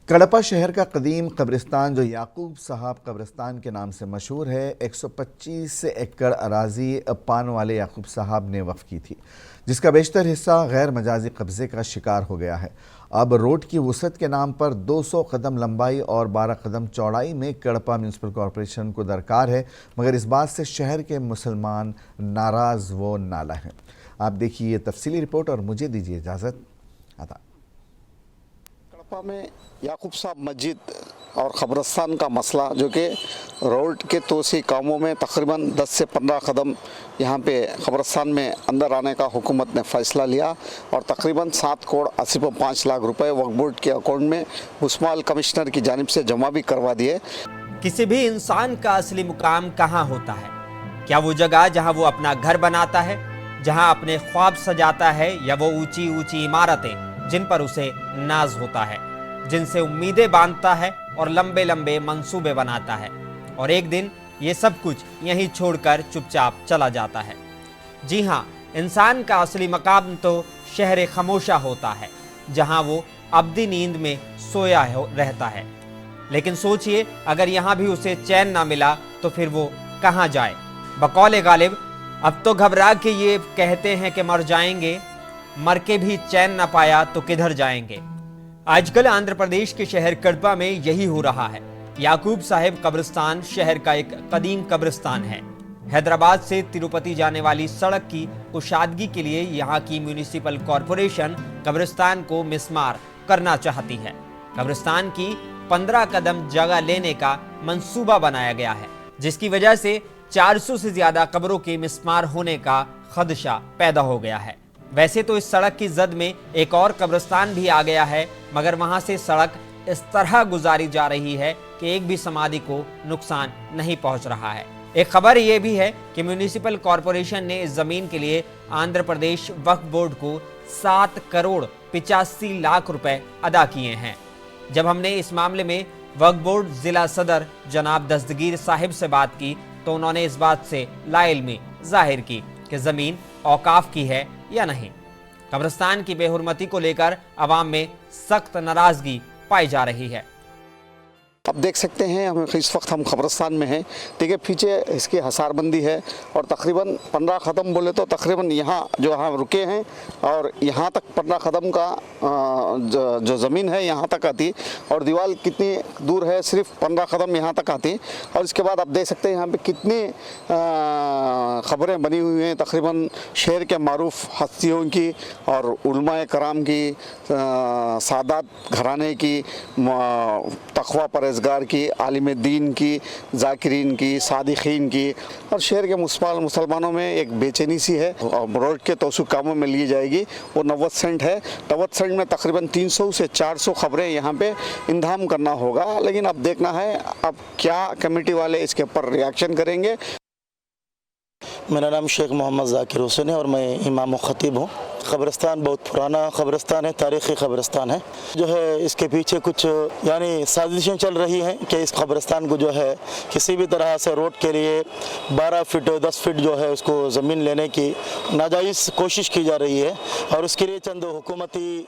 कड़पा शहर का कदीम कब्रिस्तान जो याकूब साहब कब्रिस्तान के नाम से मशहूर है, 125 एकड़ अराजी पान वाले याकूब साहब ने वक्फ की थी, जिसका बेशतर हिस्सा गैर मजाजी कब्जे का शिकार हो गया है। अब रोड की वसअत के नाम पर 200 कदम लंबाई और 12 कदम चौड़ाई में कड़पा म्यूनसिपल कॉरपोरेशन को दरकार है, मगर इस बात से शहर के मुसलमान नाराज़ व नाला हैं। आप देखिए ये तफसीली रिपोर्ट और मुझे दीजिए इजाज़त। अदा कड़पा में याकूब साहब मस्जिद और क़ब्रिस्तान का मसला, जो कि रोड के तोसी कामों में तकरीबन 10 से 15 कदम यहाँ पे क़ब्रिस्तान में अंदर आने का हुकूमत ने फ़ैसला लिया और तकरीबन 7,80,5 लाख रुपए वक्फ बोर्ड के अकाउंट में मुस्माल कमिश्नर की जानिब से जमा भी करवा दिए। किसी भी इंसान का असली मुकाम कहाँ होता है? क्या वो जगह जहाँ वो अपना घर बनाता है, जहाँ अपने ख्वाब सजाता है, या वो ऊंची ऊंची इमारतें जिन पर उसे नाज होता है, जिनसे उम्मीदें बांधता है और लंबे लंबे मंसूबे बनाता है, और एक दिन ये सब कुछ यहीं छोड़कर चुपचाप चला जाता है। जी हाँ, इंसान का असली मकाम तो शहर खामोशा होता है, जहाँ वो अब्दी नींद में सोया रहता है। लेकिन सोचिए, अगर यहाँ भी उसे चैन ना मिला तो फिर वो कहाँ जाए? बकौल गालिब अब तो घबरा के ये कहते हैं कि मर जाएंगे, मर के भी चैन ना पाया तो किधर जाएंगे। आजकल आंध्र प्रदेश के शहर कड़पा में यही हो रहा है। याकूब साहब कब्रिस्तान शहर का एक कदीम कब्रिस्तान है। हैदराबाद से तिरुपति जाने वाली सड़क की कुशादगी के लिए यहाँ की म्यूनिसिपल कॉरपोरेशन कब्रिस्तान को मिसमार करना चाहती है। कब्रिस्तान की 15 कदम जगह लेने का मंसूबा बनाया गया है, जिसकी वजह से 400 से ज्यादा कब्रों के मिसमार होने का खदशा पैदा हो गया है। वैसे तो इस सड़क की जद में एक और कब्रिस्तान भी आ गया है, मगर वहां से सड़क इस तरह गुजारी जा रही है कि एक भी समाधि को नुकसान नहीं पहुंच रहा है। एक खबर यह भी है कि म्यूनिसिपल कॉरपोरेशन ने इस जमीन के लिए आंध्र प्रदेश वक्फ बोर्ड को 7 करोड़ 85 लाख रुपए अदा किए हैं। जब हमने इस मामले में वक्फ बोर्ड जिला सदर जनाब दस्तगीर साहिब से बात की तो उन्होंने इस बात से लाइल्मी जाहिर की कि जमीन औकाफ की है या नहीं। कब्रिस्तान की बेहुरमती को लेकर अवाम में सख्त नाराजगी पाई जा रही है। अब देख सकते हैं इस वक्त हम कब्रिस्तान में हैं। देखिए पीछे इसकी हसारबंदी है और तकरीबन 15 कदम बोले तो तकरीबन यहाँ जो हम रुके हैं और यहाँ तक 15 कदम का जो ज़मीन है यहाँ तक आती, और दीवार कितनी दूर है, सिर्फ 15 कदम यहाँ तक आती। और इसके बाद आप देख सकते हैं यहाँ पे कितनी ख़बरें बनी हुई हैं, तकरीबन शहर के मारूफ हस्तियों की और उलमाए कराम की, सादात घराने की, तक़वा परहेज़गार की, आलिम दीन की, जाकिरीन की, सादिकीन की, और शहर के मुसलमानों में एक बेचैनी सी है। और रोड के तोसु कामों में ली जाएगी वो 90 सेंट है। 90 सेंट में तकरीबन 300 से 400 खबरें यहाँ पे इंतजाम करना होगा। लेकिन अब देखना है अब क्या कमेटी वाले इसके ऊपर रिएक्शन करेंगे। मेरा नाम शेख मोहम्मद ज़ाकिर हुसैन है और मैं इमाम ख़तीब हूँ। क़ब्रिस्तान बहुत पुराना क़ब्रिस्तान है, तारीख़ी क़ब्रिस्तान है। जो है इसके पीछे कुछ यानी साजिशें चल रही हैं कि इस क़ब्रिस्तान को जो है किसी भी तरह से रोड के लिए 12 फीट 10 फीट जो है उसको ज़मीन लेने की नाजायज़ कोशिश की जा रही है, और उसके लिए चंद हुकूमती